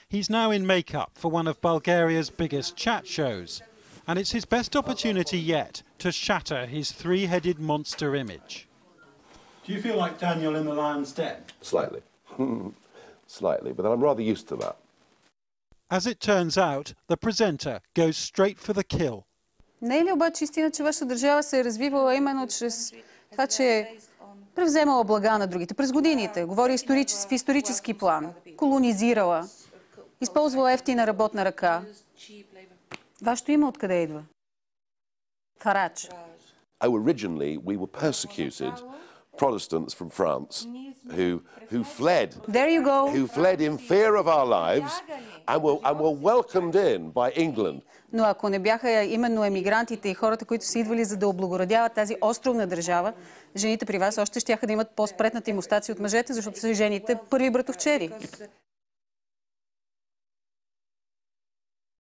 He's now in makeup for one of Bulgaria's biggest chat shows. And it's his best opportunity yet to shatter his three-headed monster image. Do you feel like Daniel in The Lion's Den? Slightly. Slightly, but I'm rather used to that. As it turns out, the presenter goes straight for the kill. Не е ли обаче истина, че вашата държава се е развивала именно чрез това, че е превземала блага на другите през годините? Говори в исторически план. Колонизирала. Използвала ефтина работна ръка. Вашето име откъде идва? Фарач. Originally, we were persecuted Protestants from France who fled. There you go. Who fled in fear of our lives and were welcomed in by England. Но ако не бяха именно емигрантите и хората, които са идвали за да облагородяват тази островна държава, жените при вас още щяха да имат по-спретнати мустаци от мъжете, защото са жените първи братовчеди.